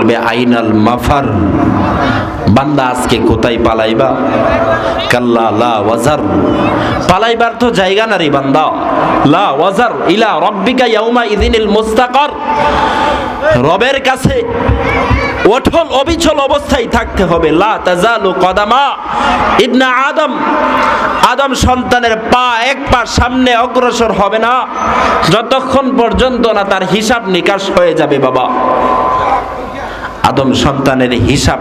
বলবে আইনাল মাফার, বান্দা আজকে কোথায় পালাইবা? কাল্লা লা ওয়াজার, পালাইবার তো জায়গা না রে বান্দা। লা ওয়াজার ইলা রাব্বিকা ইয়াউমা ইযিনিল মুস্তাকার, রবের কাছে অটল অবিচল অবস্থায় থাকতে হবে। লা তাজালু কদামা ইবনে আদম, আদম সন্তানের পা এক পা সামনে অগ্রসর হবে না যতক্ষণ পর্যন্ত না তার হিসাব নিকাশ হয়ে যাবে। বাবা, আদম সন্তানের হিসাব।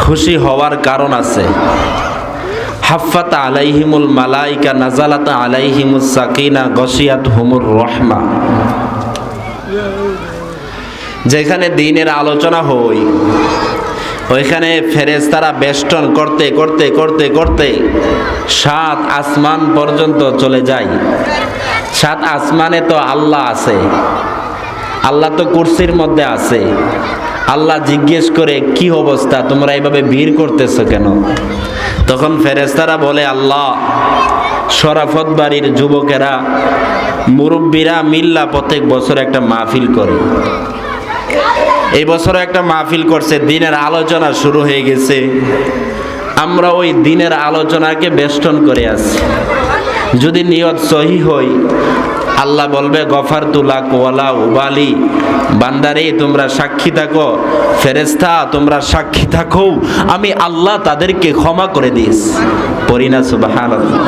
খুশি হওয়ার কারণ আছে। হাফাত আলাইহিমুল মালাইকা নাজালাত আলাইহিমুস সাকিনা গশিয়াতহুমুর রাহমা। যেখানে দ্বীনের আলোচনা হয় ওইখানে ফেরেশতারা বেষ্টন করতে করতে করতে করতে 7 আসমান পর্যন্ত চলে যায়। 7 আসমানে তো আল্লাহ আছে, আল্লাহ তো কুরসির মধ্যে আছে। আল্লাহ জিজ্ঞেস করে, কি অবস্থা, তোমরা এইভাবে ভিড় করতেছো কেন? তখন ফেরেশতারা বলে, আল্লাহ, শরাফত বাড়ির যুবকেরা মুরব্বীরা মিল্লা প্রত্যেক বছর একটা মাহফিল করে। এই বছর একটা মাহফিল করছে, দ্বীনের আলোচনা শুরু হয়ে গেছে। আমরা ওই দ্বীনের আলোচনাকে বেষ্টন করে আছি। যদি নিয়ত সহি হয়, আল্লাহ বলবে গফারতু লাক ওয়ালা উবালি, বান্দারে তোমরা সাক্ষী থাকো, ফেরেশতা তোমরা সাক্ষী থাকো, আমি আল্লাহ তাদেরকে ক্ষমা করে দিস। পড়ি না সুবহানাল্লাহ।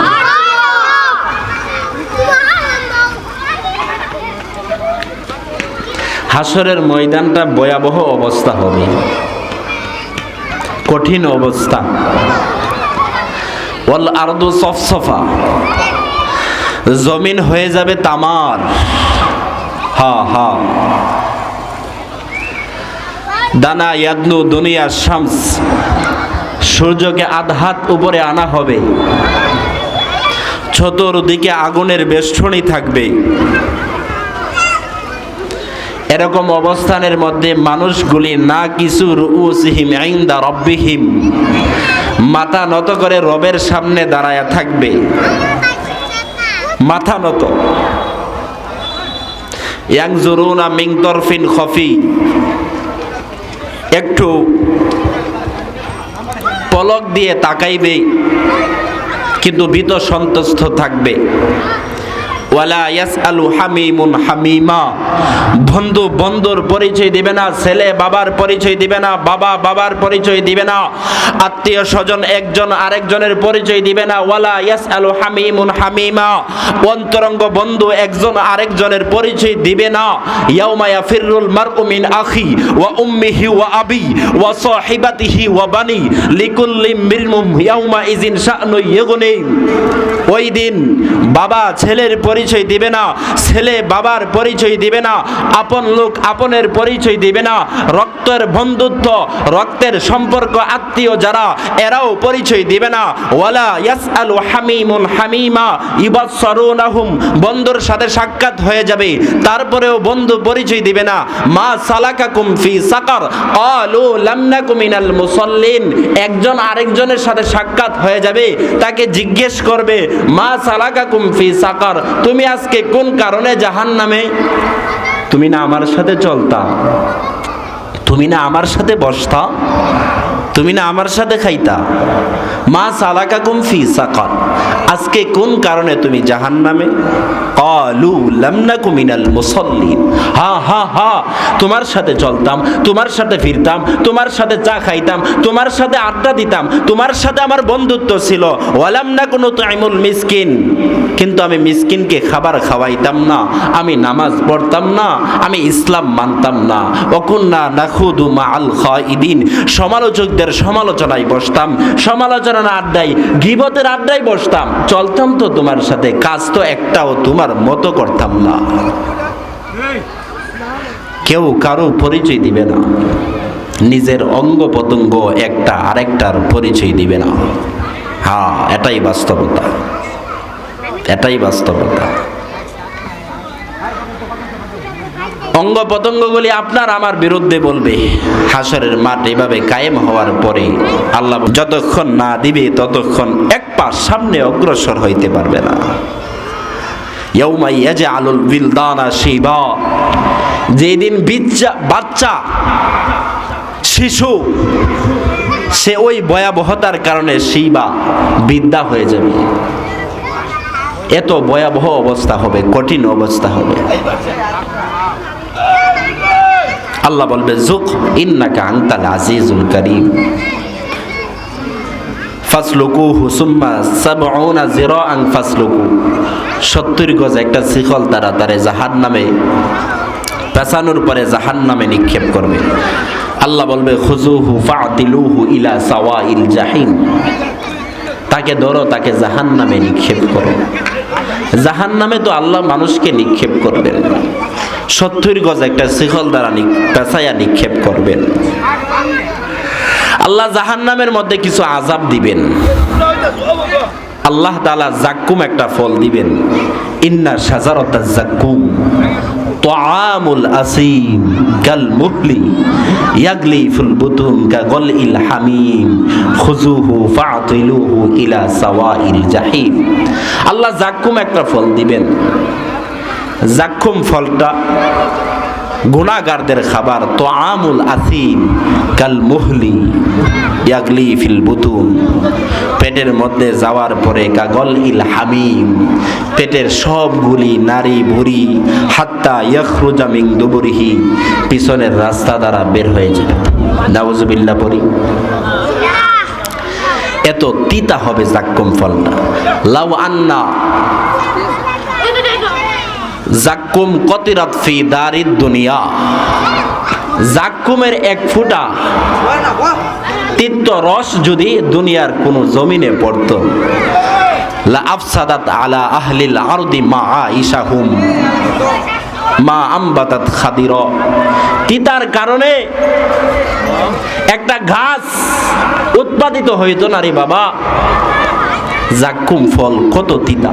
হাসরের ময়দানটা ভয়াবহ অবস্থা হবে, কঠিন অবস্থা। ওয়াল আরদু সফসফা, জমিন হয়ে যাবে তামার। হা হা দানা ইয়াদনু দুনিয়া শামস, সূর্যকে আধহাত উপরে আনা হবে। চতুর্দিকে আগুনের বেষ্টনী থাকবে। এরকম অবস্থানের মধ্যে মানুষগুলি না কিছু রুউসিহিম ইনদা রাব্বিহিম, মাথা নত করে রবের সামনে দাঁড়ায়া থাকবে, মাথা নত। ইয়ানজুরুনা মিন তরফিন খফি, একটু পলক দিয়ে তাকাইবে কিন্তু ভীত সন্তুষ্ট থাকবে। ওয়ালা ইয়াসআলু হামিমুন হামিমা, বন্ধু বন্ধুর পরিচয় দিবে না, ছেলে বাবার পরিচয় দিবে না, বাবা বাবার পরিচয় দিবে না, আত্মীয় স্বজন একজন আরেকজনের পরিচয় দিবে না। ওয়ালা ইয়াসআলু হামিমুন হামিমা, অন্তরঙ্গ বন্ধু একজন আরেকজনের পরিচয় দিবে না। ইয়াউমা ইয়াফিরুল মারউ মিন আখি ওয়া উম্মিহি ওয়া আবি ওয়া সাহিবাতিহি ওয়া বানি লিকুল্লি মিনহুম ইয়াউমা ইযিন শা'নু ইগনি। ওই দিন বাবা ছেলের পরিচয় দিবে না, ছেলে বাবার পরিচয় দিবে না, আপন লোক আপনের পরিচয় দিবে না, রক্তের বন্ধুত্ব রক্তের সম্পর্ক আত্মীয় যারা এরাও পরিচয় দিবে না। ওয়ালা ইয়াসআলু হামিমুন হামিমা ইবাসসারুনাহুম, বন্ধুর সাথে সাক্ষাৎ হয়ে যাবে, তারপরেও বন্ধু পরিচয় দিবে না। মা সালাকাকুম ফি সাকার ক্বালু লাম নাকু মিনাল মুসাল্লিন, একজন আরেকজনের সাথে সাক্ষাৎ হয়ে যাবে, তাকে জিজ্ঞেস করবে মা সালাকাকুম ফি সাকার, তুমি আজকে কোন কারণে জাহান্নামে? তুমি না আমার সাথে চলতা, তুমি না আমার সাথে বসতা, তুমি না আমার সাথে খাইতা। মা সালাকাকুম ফি সাকার, আজকে কোন কারণে তুমি জাহান্নামে? ক্বালু লাম নাকু মিনাল মুসাল্লিন, হা হা হা, তোমার সাথে চলতাম, তোমার সাথে ফিরতাম, তোমার সাথে চা খাইতাম, তোমার সাথে আড্ডা দিতাম, তোমার সাথে আমার বন্ধুত্ব ছিল। ওয়ালাম নাকু নুতঈমুল মিসকিন, কিন্তু আমি মিসকিনকে খাবার খাওয়াইতাম না, আমি নামাজ পড়তাম না, আমি ইসলাম মানতাম না। ওয়াকুন্না নাখুদু মাআল খাইদিন, সমালোচকদের সমালোচনায় বসতাম, সমালোচনা আড্ডায় গীবতের আড্ডায় বসতাম, চলতাম তো তোমার সাথে, কাজ তো একটাও তোমার মতো করতাম না। কেউ কারো পরিচয় দিবে না, নিজের অঙ্গ প্রত্যঙ্গ একটা আরেকটার পরিচয় দিবে না। হ্যাঁ, এটাই বাস্তবতা, এটাই বাস্তবতা। অঙ্গ প্রত্যঙ্গগুলি আপনার আমার বিরুদ্ধে বলবে। হাসরের মাঠ এভাবে কায়েম হওয়ার পরে আল্লাহ যতক্ষণ না দিবে ততক্ষণ এক পা সামনে অগ্রসর হইতে পারবে না। ইয়াউমা ইয়াজআলুল বিলদানা শিবা, যেদিন বাচ্চা শিশু সে ওই ভয়াবহতার কারণে শিবা বৃদ্ধা হয়ে যাবে। এত ভয়াবহ অবস্থা হবে, কঠিন অবস্থা হবে। আল্লাহ বলবে যুক ইন্নাকা আনতাল আজিজুল কারীম ফাসলুকুহু সুম্মা সাবউনা যিরাআন ফাসলুকু, 70 গজ একটা শিকল দ্বারা তারে জাহান্নামে পেছানোর পরে জাহান্নামে নিক্ষেপ করবে। আল্লাহ বলবে খুযুহু ফাআতিলুহু ইলা সাওয়াইল জাহিম, তাকে ধরো, তাকে জাহান্নামে নিক্ষেপ করো। জাহান্নামে তো আল্লাহ মানুষকে নিক্ষেপ করবেন, 70 গজ একটা শিকল দ্বারা পেছায়া নিক্ষেপ করবেন। আল্লাহ জাহান্নামের মধ্যে কিছু আযাব দিবেন। আল্লাহ তাআলা জাক্কুম একটা ফল দিবেন, ইন্না শাজারাতাজ জাক্কুম তুআমুল আসিম কাল মুহলি ইয়াগলি ফিল বুতুন কাগলিল হামিম খুযুহু ফাআতিলুহু ইলা সাওয়াইল জাহিম। আল্লাহ জাক্কুম একটা ফল দিবেন। জাক্কুম ফলটা গুনাহগারদের খাবার, তুআমুল আসিম কাল মুহলি ইয়াগলি ফিল বুতুন, পেটের মধ্যে যাওয়ার পরে কাগলিল হামিম, পেটের সবগুলি নারী ভুঁড়ি হাত্তা ইয়াখরুজা মিন দুবুরিহি, পিছনের রাস্তা দ্বারা বের হয়ে যাবে। নাউজুবিল্লাহ পড়ি। এত তিতা হবে জাক্কুম ফলটা। লাউ আন্না জাক্কুম কতিরাত ফি দারিদ দুনিয়া, জাক্কুমের এক ফোঁটা তিক্ত রস যদি দুনিয়ার কোন জমিনে পড়তো, লা আফসাদাত আলা আহলিল আরদি মা আইশাহুম মা আমবাতাত খাদিরা, তিতার কারণে একটা ঘাস উৎপাদিত হইতো না রে বাবা। জাক্কুম ফল কত তিতা।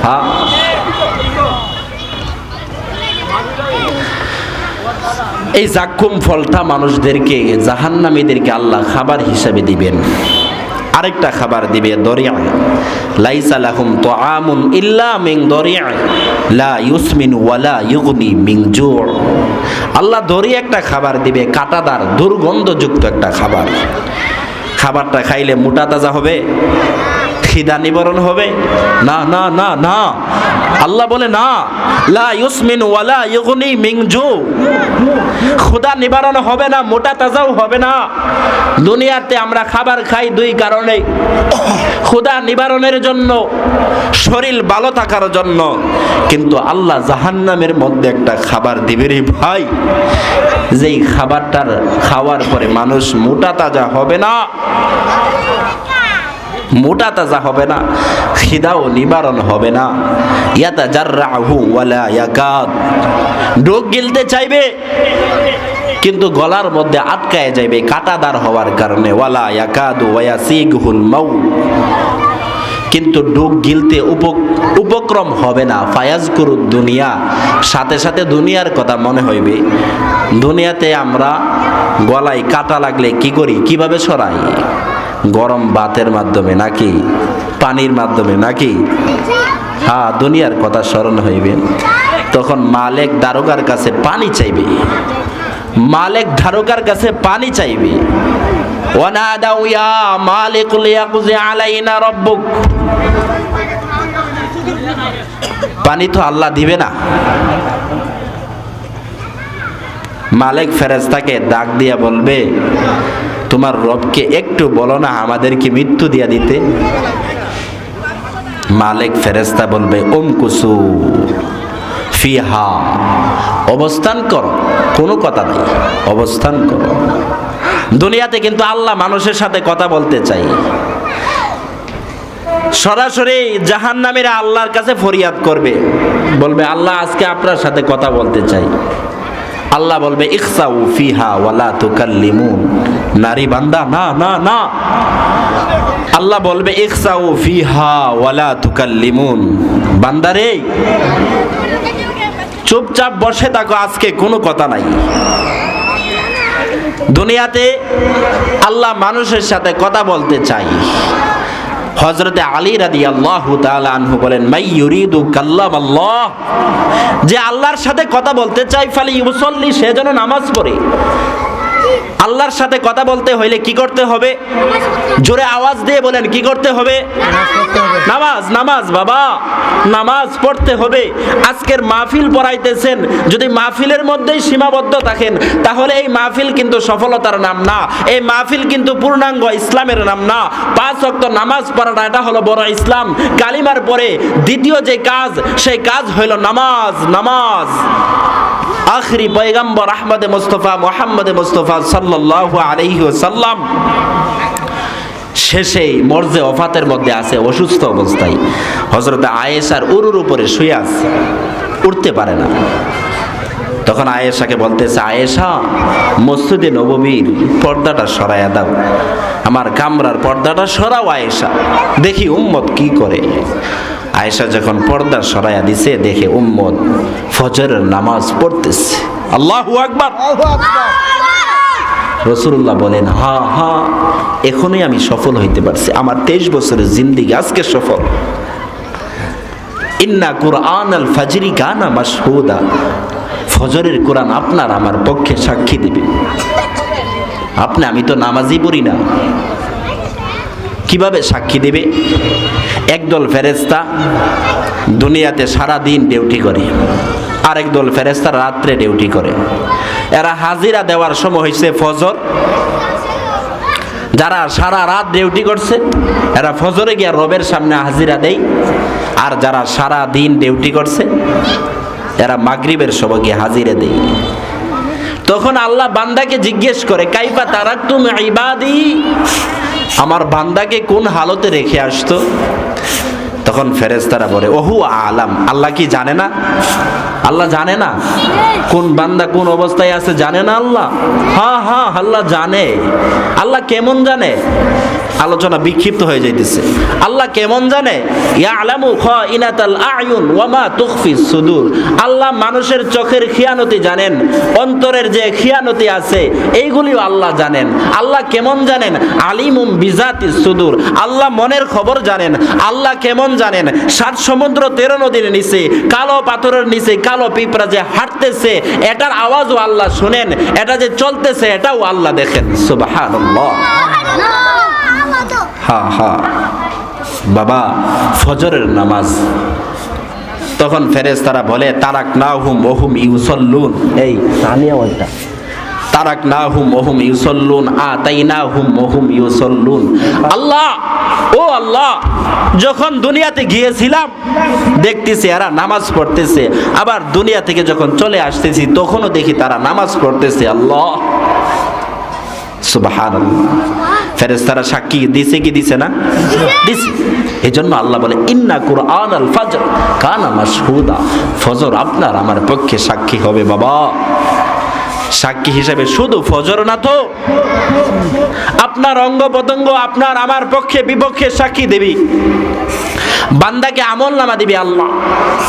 হ্যাঁ, এই জাক্কুম ফলটা মানুষদেরকে, জাহান্নামীদেরকে আল্লাহ খাবার হিসাবে দিবেন। আরেকটা খাবার দিবে দরিয়া, লাইসা লাহুম তুআমুন ইল্লা মিন দরিয়া লা ইউসমিন ওয়ালা ইউগনি মিন জু'। আল্লাহ দরিয়া একটা খাবার দিবে, কাঁটাদার দুর্গন্ধযুক্ত একটা খাবার। খাবারটা খাইলে মোটা তাজা হবে, খিদা নিবারণ হবে? না না না না, আল্লাহ বলে না, লা ইউসমিন ওয়ালা ইউগনি মিন জু', ক্ষুধা নিবারণ হবে না, মোটা তাজাও হবে না। দুনিয়াতে আমরা খাবার খাই দুই কারণে, ক্ষুধা নিবারণের জন্য, শরীর ভালো থাকার জন্য। কিন্তু আল্লাহ জাহান্নামের মধ্যে একটা খাবার দিবে রে ভাই, যেই খাবারটার খাওয়ার পরে মানুষ মোটা তাজা হবে না, মোটা তাজা হবে না, খিদাও নিবারণ হবে না। ইয়াতাজাররাহু ওয়ালা ইয়াকাদ, ঢোক গিলতে চাইবে কিন্তু গলার মধ্যে আটকায় যাবে কাঁটাদার হওয়ার কারণে। ওয়ালা ইয়াকাদু ওয়ায়াসিগুল মাউত, কিন্তু ঢোক গিলতে উপক্রম হবে না। ফায়াজকুরুদ দুনিয়া, সাথে সাথে দুনিয়ার কথা মনে হইবে। দুনিয়াতে আমরা গলায় কাঁটা লাগলে কি করি, কিভাবে সরাই? গরম ভাতের মাধ্যমে নাকি পানির মাধ্যমে নাকি? হ্যাঁ, দুনিয়ার কথা স্মরণ হইবে। তখন মালিক দারোগার কাছে পানি চাইবে, মালিক দারোগার কাছে পানি চাইবে। ওয়ানাদাউ ইয়া মালিক লিয়াকজি আলাইনা রাব্বুক, পানি তো আল্লাহ দিবে না। মালিক ফেরেশতাকে ডাক দিয়া বলবে, তোমার রবকে একটু বলো না আমাদেরকে মৃত্যু দিয়া দিতে। মালিক ফেরেশতা বলবে, উমকুসু ফিহা, অবস্থান করো, কোনো কথা নাই, অবস্থান করো। দুনিয়াতে কিন্তু আল্লাহ মানুষের সাথে কথা বলতে চাই। সরাসরি জাহান্নামীরা আল্লাহর কাছে ফরিয়াদ করবে, বলবে আল্লাহ আজকে আপনার সাথে কথা বলতে চাই। আল্লাহ বলবে ইখসাউ ফিহা ওয়ালা তুকাল্লিমুন, নারী বান্দা না না না। আল্লাহ বলবে ইখসাউ ফিহা ওয়ালা তুকাল্লিমুন, বান্দারে চুপচাপ বসে থাকো, আজকে কোনো কথা নাই। দুনিয়াতে আল্লাহ মানুষের সাথে কথা বলতে চাই। হযরতে আলী রাদিয়াল্লাহু তাআলা আনহু বলেন, মাই ইউরিদু কাল্লাম আল্লাহ, যে আল্লাহর সাথে কথা বলতে চাই ফালি ইউসাল্লি, সে যেন নামাজ পড়ে। আল্লাহর সাথে কথা বলতে হইলে কি করতে হবে? জোরে আওয়াজ দিয়ে বলেন, কি করতে হবে? নামাজ। নামাজ বাবা, নামাজ পড়তে হবে। আজকের মাহফিল পড়াইতেছেন, যদি মাহফিলের মধ্যেই সীমাবদ্ধ থাকেন তাহলে এই মাহফিল কিন্তু সফলতার নাম না, এই মাহফিল কিন্তু পূর্ণাঙ্গ ইসলামের নাম না। 5 ওয়াক্ত নামাজ পড়াটা এটা হলো বড় ইসলাম। কালিমার পরে দ্বিতীয় যে কাজ, সেই কাজ হইল নামাজ। নামাজ আখরি পয়গম্বর আহমদ মুস্তাফা মুহাম্মদ মুস্তাফা সাল্লাল্লাহু আলাইহি ওয়াসাল্লাম শেষে মরজে ওফাতের মধ্যে আছে, অসুস্থ অবস্থায় হযরত আয়েশার উরুর উপরে শুয়ে আছে, উঠতে পারে না। তখন আয়েশাকে বলতেছে, আয়েশা মসজিদে নববীর পর্দাটা সরাইয়া দাও, আমার কামরার পর্দাটা সরাও আয়েশা, দেখি উম্মত কি করে। আয়েশা যখন পর্দা সরাইয়া দিছে, দেখে উম্মত ফজরের নামাজ পড়তেছে। আল্লাহু আকবার। রাসূলুল্লাহ বলেন, হ্যাঁ হ্যাঁ, এখনই আমি সফল হইতে পারছি, আমার 23 বছরের জিন্দেগি আজকে সফল। ইন্না কুরআন আল ফাজরি কানা মাশহুদা, ফজরের কোরআন আপনার আমার পক্ষে সাক্ষী দিবে। আমি তো নামাজই পড়ি না, কিভাবে সাক্ষী দেবে? একদল ফেরেশতা দুনিয়াতে সারা দিন ডিউটি করে, আরেক দল ফেরেশতা রাত্রে ডিউটি করে। এরা হাজিরা দেওয়ার সময় হয়েছে ফজর। যারা সারা রাত ডিউটি করছে এরা ফজরে গিয়া রবের সামনে হাজিরা দেয়, আর যারা সারা দিন ডিউটি করছে এরা মাগরিবের সময় গিয়ে হাজিরা দেয়। তখন আল্লাহ বান্দাকে জিজ্ঞেস করে, কাইফা তারাকতুম ইবাদি, আমার বান্দাকে কোন হালতে রেখে আসতো? তখন ফেরেশতারা বলে, ওহু আলাম, আল্লাহ কি জানে না? আল্লাহ জানে না কোন বান্দা কোন অবস্থায় আছে? জানে না আল্লাহ? হ্যাঁ হ্যাঁ, আল্লাহ জানে। আল্লাহ কেমন জানে? আলোচনা বিক্ষিপ্ত হয়ে যাইতেছে। আল্লাহ কেমন জানে? ইয়ালামু খাইনাতাল আয়ুন ওয়া মা তুখফিস সুদূর, আল্লাহ মানুষের চোখের খিয়ানতি জানেন, অন্তরের যে খিয়ানতি আছে এইগুলিও আল্লাহ জানেন। আল্লাহ কেমন জানেন? আলিমুম বিজাতিস সুদূর, আল্লাহ মনের খবর জানেন। আল্লাহ কেমন জানেন? 7 সমুদ্র 13 নদীর নিচে, কালো পাথরের নিচে কালো পিঁপড়া যে হাঁটতেছে এটার আওয়াজও আল্লাহ শুনেন, এটা যে চলতেছে এটাও আল্লাহ দেখেন। সুবহানাল্লাহ। হ্যাঁ হ্যাঁ বাবা, ফজরের নামাজ। তখন ফেরেশতারা বলে, তারাকনাহুম ওহুম ইউসাল্লুন, এই তানিয়া ওইটা, তারাকনাহুম ওহুম ইউসাল্লুন আতাইনাহুম ওহুম ইউসাল্লুন। আল্লাহ, ও আল্লাহ, যখন দুনিয়াতে গিয়েছিলাম দেখতেছি এরা নামাজ পড়তেছে, আবার দুনিয়া থেকে যখন চলে আসতেছি তখনও দেখি তারা নামাজ পড়তেছে। আল্লাহ, সুবহানাল্লাহ। ফেরেশতারা সাক্ষী দিছে কি দিছে না? দিছে। এজন্য আল্লাহ বলে, ইন্না কুরআন আল ফাজর কানা মাশহুদা, ফজর আপনার আমার পক্ষে সাক্ষী হবে বাবা। সাক্ষী হিসেবে শুধু ফজর না তো, আপনার অঙ্গ প্রত্যঙ্গ আপনার আমার পক্ষে বিপক্ষে সাক্ষী দেবি। বান্দাকে আমল নামা দিবি আল্লাহ।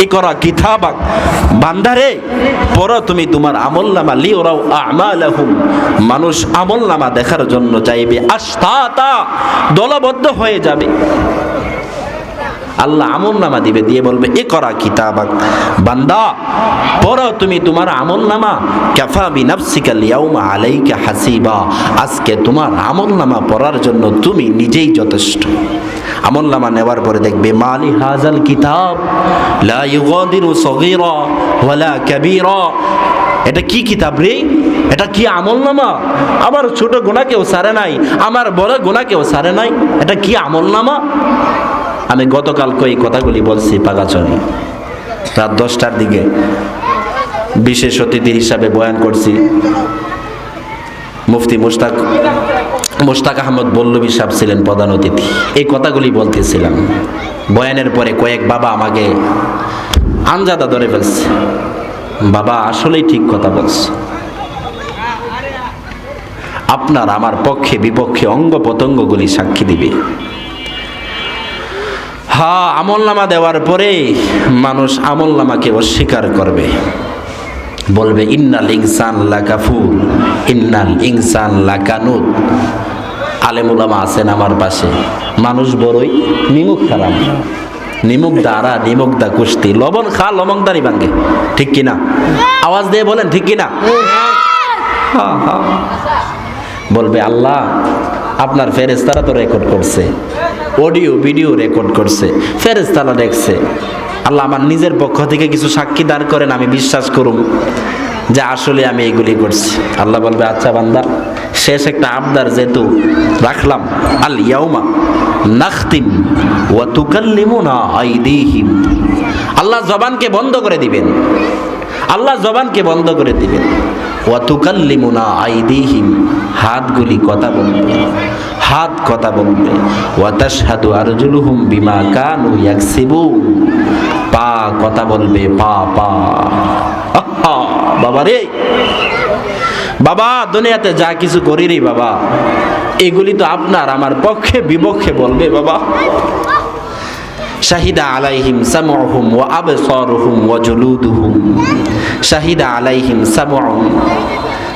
ইকরা কিতাবাক, বান্দারে পড়ো তুমি তোমার আমল নামা, লিউরাউ আমালাহুম, মানুষ আমল নামা দেখার জন্য চাইবে, আশতাতা, দলবদ্ধ হয়ে যাবে। আল্লাহ আমল নামা দিবে, দিয়ে বলবে, ইকরা কিতাবাক, বান্দা পড়ো তুমি তোমার আমল নামা, কাফা বিনাফসিকা লিয়াউমা আলাইকা হাসিবা, আজকে তোমার আমল নামা পড়ার জন্য তুমি নিজেই যথেষ্ট। আমল নামা নেওয়ার পরে দেখবে, মালি হাজাল কিতাব লা ইউগাদিরু সগীরা ওয়ালা কাবীরা, এটা কি কিতাব রে? এটা কি আমল নামা? আমার ছোট গুনাহ কেউ সারে নাই, আমার বড় গুনাহ কেউ সারে নাই, এটা কি আমল নামা? আমি গতকাল এই কথাগুলি বলছি পাগাচরে, রাত 10টার দিকে বিশেষ অতিথি হিসাবে বয়ান করছি। মুফতি মুশতাক আহমদ বল্লভী সাহেব ছিলেন প্রধান অতিথি। এই কথাগুলি বলতেছিলাম। বয়ানের পরে কয়েক বাবা আমাকে আনজাদা ধরে ফেলছে, বাবা আসলেই ঠিক কথা বলছে, আপনার আমার পক্ষে বিপক্ষে অঙ্গ প্রত্যঙ্গগুলি সাক্ষী দিবে। হ্যাঁ, আমলনামা দেওয়ার পরে মানুষ আমলনামাকে অস্বীকার করবে, বলবে ইন্নাল ইনসান লাকাফুর ইন্নাল ইনসান লাকানুত, আলেম ওলামা আছেন আমার পাশে, মানুষ বড়ই নিমুখ খারাপ, নিমুখ দ্বারা নিমুখ দা কুস্তি, লবণ খা লবণ দাঁড়ি ভাঙ্গে, ঠিক কিনা? আওয়াজ দিয়ে বলেন ঠিক কিনা? হ্যাঁ হ্যাঁ। বলবে আল্লাহ আপনার ফেরেশতারা তো রেকর্ড করছে, অডিও ভিডিও রেকর্ড করছে, ফেরেশতারা দেখছে, আল্লাহ আমার নিজের পক্ষ থেকে কিছু সাক্ষী দাঁড় করেন, আমি বিশ্বাস করুম যে আসলে আমি এগুলি করছি। আল্লাহ বলবে আচ্ছা বান্দা, শেষ একটা আবদার যেহেতু রাখলাম, আল ইয়াউমা নাখতিম ওয়া তুকাল্লিমুনা আইদিহিম, আল্লাহ জবানকে বন্ধ করে দিবেন, আল্লাহ জবানকে বন্ধ করে দিবেন। ওয়া তুকাল্লিমুনা আইদিহিম, হাতগুলি কথা বলবে, হাত কথা বলবে। ওয়া তাশহাদু আরজুলুহুম বিমা কানু ইয়াকসিবুন, পা কথা বলবে, পা পা। বাবা রে বাবা, দুনিয়াতে যা কিছু করি রে বাবা, এগুলি তো আপনার আমার পক্ষে বিপক্ষে বলবে বাবা। শাহিদা আলাইহিম সামউহুম ওয়া আবসারুহুম ওয়া জুলুদুহুম, শাহিদা আলাইহিম সামউহুম,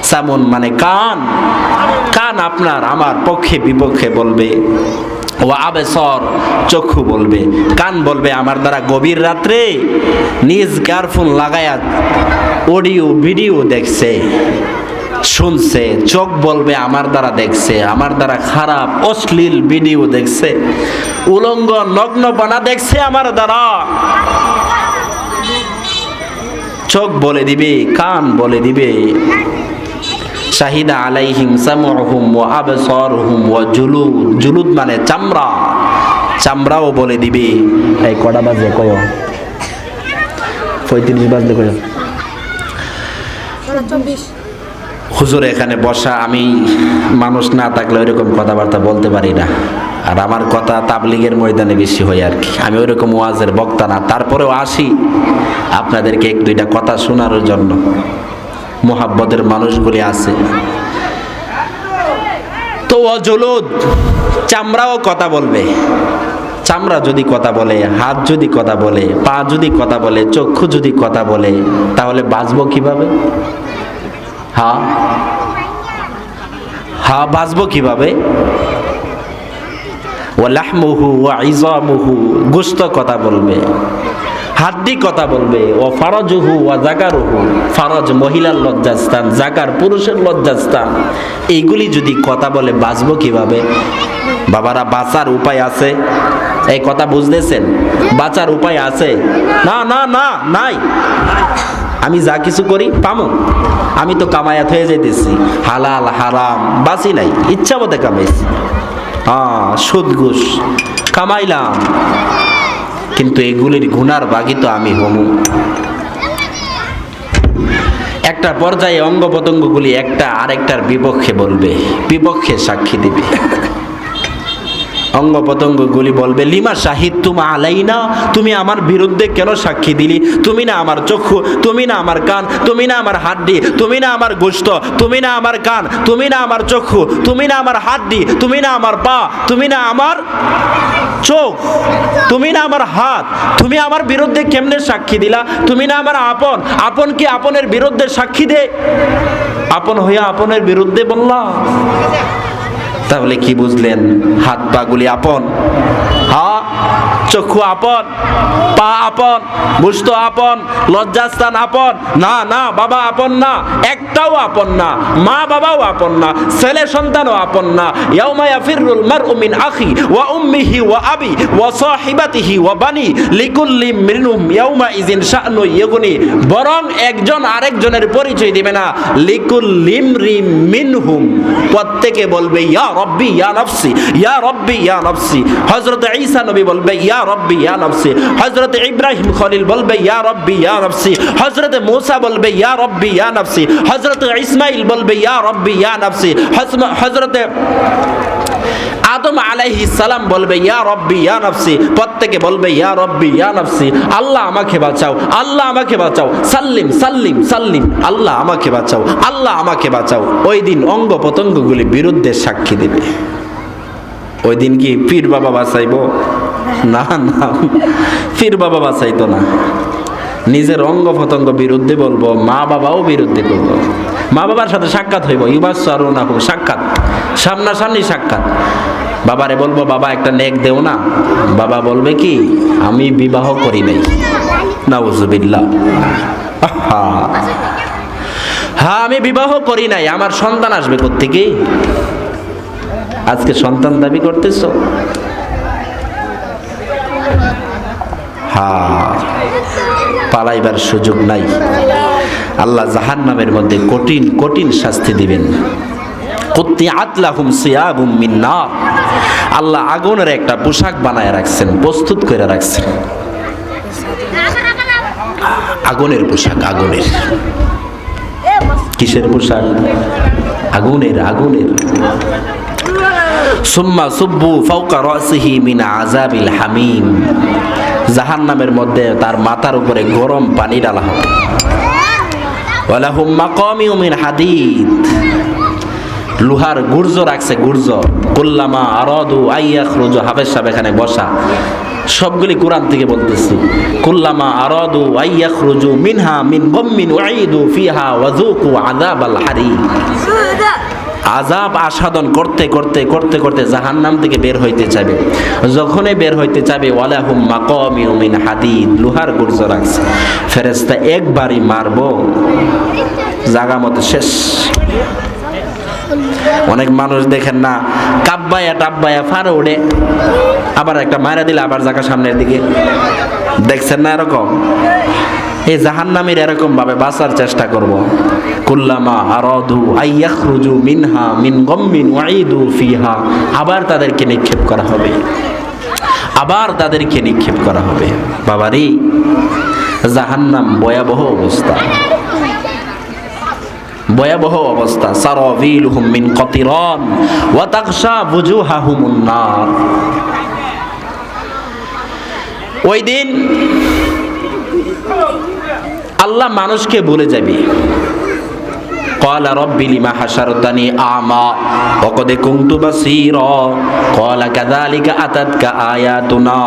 সামুন মানে কান, কান আপনার আমার পক্ষে বিপক্ষে বলবে। ওয়া আবসার, চক্ষু বলবে, কান বলবে আমার দ্বারা গভীর রাত্রে নিজ ইয়ারফোন লাগায়া অডিও ভিডিও দেখছে শুনছে, চোখ বলবে আমার দ্বারা দেখছে, আমার দ্বারা খারাপ অশ্লীল ভিডিও দেখছে, উলঙ্গ নগ্নপনা দেখছে আমার দ্বারা। চোখ বলে দিবে, কান বলে দিবে। শাহিদা আলাইহিম সামউহুম ওয়া আবসারুহুম ওয়া জুলুদ, জুলুদ মানে চামড়া, চামড়াও বলে দিবে। এই কটা বাজে কয়? 35 বাজলে কয়? 24। হুজুর এখানে বসা, আমি মানুষ না থাকলে ওইরকম কথাবার্তা বলতে পারি না, আর আমার কথা তাবলিগের ময়দানে বেশি হয় আর কি। আমি ওইরকম ওয়াজের বক্তা না, তারপরেও আসি আপনাদেরকে এক দুইটা কথা শোনার জন্য। মোহাব্বতের মানুষগুলি আছে তো। অজলুদ, চামড়াও কথা বলবে। চামড়া যদি কথা বলে, হাত যদি কথা বলে, পা যদি কথা বলে, চক্ষু যদি কথা বলে, তাহলে বাঁচবো কিভাবে? হ্যাঁ হ্যাঁ, বাঁচবো কিভাবে? ওয়া লাহমুহু ওয়া ইযামুহু, গোশত কথা বলবে, হাড্ডি কথা বলবে। ও ফারজুহু ওয়া যাকারুহু, ফারজ মহিলার লজ্জাস্থান, যাকার পুরুষের লজ্জাস্থান, এইগুলি যদি কথা বলে বাঁচবো কিভাবে? বাবারা, বাঁচার উপায় আছে? এই কথা বুঝতেছেন? বাঁচার উপায় আছে? না না না, নাই। আমি যা কিছু করি পামো, আমি তো কামায়াত হয়ে যেতেছি, হালাল হারাম বাঁচি নাই, ইচ্ছা মতে কামাইছি, সুদ ঘুষ কামাইলাম, কিন্তু এগুলির গুনার বাগি তো আমি হমু। একটা পর্যায়ে অঙ্গ প্রত্যঙ্গগুলি একটা আরেকটার বিপক্ষে বলবে, বিপক্ষে সাক্ষী দিবে। অঙ্গ প্রত্যঙ্গগুলি বলবে লিমা শাহিদতুম আলাইনা, তুমি আমার বিরুদ্ধে কেন সাক্ষী দিলি? তুমি না আমার চক্ষু, তুমি না আমার কান, তুমি না আমার হাড্ডি, তুমি না আমার গোশত, তুমি না আমার কান, তুমি না আমার চক্ষু, তুমি না আমার হাড্ডি, তুমি না আমার পা, তুমি না আমার চোখ, তুমি না আমার হাত, তুমি আমার বিরুদ্ধে কেমনে সাক্ষী দিলা? তুমি না আমার আপন, আপন কি আপনের বিরুদ্ধে সাক্ষী দে? আপন হইয়া আপনের বিরুদ্ধে বললা? তাহলে কি বুঝলেন? হাত পা গুলি আপন, হ্যাঁ, চক্ষু আপন, পা আপন, গোশত আপন, লজ্জাস্থান আপন। না না বাবা, আপন না, একটাও আপন না। মা বাবাও আপন না, ছেলে সন্তানও আপন না। ইয়াউমা ইয়াফিরুল মারউ মিন আখি ওয়া উম্মিহি ওয়া আবি ওয়া সাহিবাতিহি ওয়া বানি লিকুল্লি মিনহুম ইয়াউমা ইযিন শা'নু ইগনি, বরং একজন আরেকজনের পরিচয় দিবে না। লিকুল্লি ইমরিম মিনহুম, প্রত্যেকে বলবে ইয়া রব্বি ইয়া নফসি, ইয়া রব্বি ইয়া নফসি। হযরত ঈসা নবী বলবে ইয়া রব্বি ইয়া নফসি, হযরত ইব্রাহিম খলিল বলবে ইয়া রব্বি ইয়া নফসি, হযরত মূসা বলবে ইয়া রব্বি ইয়া নফসি, হযরত ইসমাঈল বলবে ইয়া রব্বি ইয়া নফসি, হযরত আদম আলাইহিস সালাম বলবে ইয়া রব্বি ইয়া নফসি, প্রত্যেকে বলবে ইয়া রব্বি ইয়া নফসি। আল্লাহ আমাকে বাঁচাও, আল্লাহ আমাকে বাঁচাও, সাল্লিম সাল্লিম সাল্লিম, আল্লাহ আমাকে বাঁচাও, আল্লাহ আমাকে বাঁচাও। ওই দিন অঙ্গ প্রত্যঙ্গগুলি বিরুদ্ধে সাক্ষী দেবে। ওই দিন কি পীর বাবা বাঁচাইব? না না, পীর বাবা বাঁচাইতো না। নিজের অঙ্গ প্রত্যঙ্গ বিরুদ্ধে বলবো, মা বাবাও বিরুদ্ধে করবো। মা বাবার সাথে সাক্ষাৎ হইব, ইউবাসসারুনাহুম, সাক্ষাৎ, সামনাসামনি সাক্ষাৎ। বাবারে বলবো বাবা একটা নেক দেও না, বাবা বলবে কি আমি বিবাহ করি নাই। নাউজুবিল্লাহ। হ্যাঁ আমি বিবাহ করি নাই, আমার সন্তান আসবে কোত্থেকে? আজকে সন্তান দাবি করতেছো? হ্যাঁ, পালাইবার সুযোগ নাই। আল্লাহ জাহান্নামের মধ্যে কঠিন কঠিন শাস্তি দিবেন। কুত্তিআত লাহুম সিয়াবুম মিন নার, আল্লাহ আগুনের একটা পোশাক বানায় রাখছেন, প্রস্তুত করে রাখছেন। আগুনের পোশাক, আগুনের। কিসের পোশাক? আগুনের, আগুনের। সুম্মা সুব্বু ফাওকা রাসিহি মিন আযাবিল হামিম, জাহান্নামের মধ্যে তার মাথার উপরে গরম পানি ঢালা হবে। ওয়ালাহুম মাকামিউ মিন হাদিদ, লোহার গুর্জ রাখছে, গুর্জ। কুল্লামা আরাদু আইয়াখরুজু, হাফেজ সাহেব এখানে বসা, সবগুলি কোরআন থেকে বলতেছি। কুল্লামা আরাদু আইয়াখরুজু মিনহা মিন গাম্মিন উঈদু ফিহা ওয়াযুকু আযাবাল হারিক, আযাব আস্বাদন করতে করতে করতে করতে জাহান্নাম থেকে বের হইতে চাবে। যখনই বের হইতে চাবে, ওয়ালাহুম মাকামিউ মিন হাদিদ, লোহার গুর্জ রাখছে। ফেরেশতা একবারই মারবো, জাগা মতো শেষ। অনেক মানুষ দেখেন না, কাব্বায়া টাব্বায়া ফারে ওঠে, আবার একটা মায়েরা দিলে আবার জায়গা সামনের দিকে, দেখছেন না এরকম? এই জাহান্নামীর এরকম ভাবে বাঁচার চেষ্টা করব। কুল্লামা আরাদু আইয়াখরুজু মিনহা মিন গাম্মিন উঈদু ফিহা, আবার তাদেরকে নিক্ষেপ করা হবে, আবার তাদেরকে নিক্ষেপ করা হবে। বাবারে, জাহান্নাম ভয়াবহ অবস্থা, ভয়াবহ অবস্থা। সারাবিলুহুম মিন কাতিরান ওয়া তাগশা বুজুহাহুমুন নার। ওই দিন আল্লাহ মানুষকে বলে যাবে, ক্বালা রাব্বি লিমা হাশারতানি আমা ওয়া ক্বাদ কুনতু বাসীরা ক্বালা কাযালিকা আতাতকা আয়াতুনা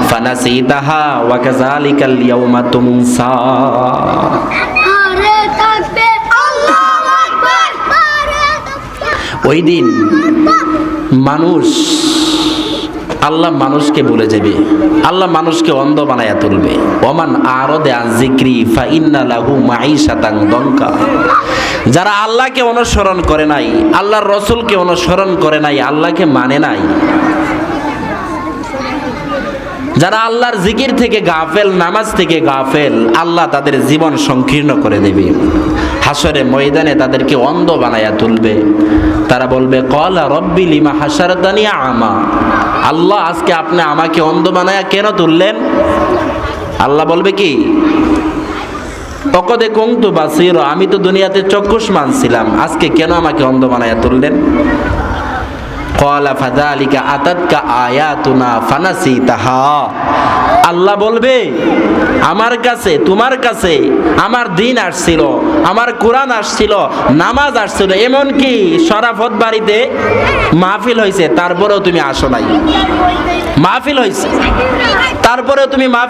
ফানাসিতাহা ওয়া কাযালিকাল ইয়াওমা তুনসা। ওই দিন মানুষ, আল্লাহ মানুষকে বলে যাবে, আল্লাহ মানুষকে অন্ধ বানায়া তুলবে। ওমান আরাদা আন যিকরি ফা ইন্না লাহু মাঈশাতান দনকা, যারা আল্লাহকে অনুসরণ করে নাই, আল্লাহর রাসূলকে অনুসরণ করে নাই, আল্লাহকে মানে নাই, যারা আল্লাহর জিকির থেকে গাফেল, নামাজ থেকে গাফেল, আল্লাহ তাদের জীবন সংকীর্ণ করে দেবে। হাসরে ময়দানে তাদেরকে অন্ধ বানায়া তুলবে। তারা বলবে, ক্বালা রাব্বি লিমা হাশারতানি আমা, আল্লাহ আজকে আপনি আমাকে অন্ধ বানায়া কেন তুললেন? আল্লাহ বলবে কি, ওয়াকাদ কুনতু বাসীরা, আমি তো দুনিয়াতে চক্ষুষ্মান ছিলাম, আজকে কেন আমাকে অন্ধ বানায়া তুললেন? ক্বালা ফাযালিকা আতাতকা আয়াতুনা ফানাসিতাহা, আল্লাহ বলবে আমার কাছে, তোমার কাছে আমার দিন আসছিল, আমার কোরআন আসছিল, নামাজ আসছিল, এমনকি শরাফত বাড়িতে মাহফিল হয়েছে, তারপরেও তুমি আসো নাই। মাহফিল হয়েছে, তারপরেও তুমি মাহফিল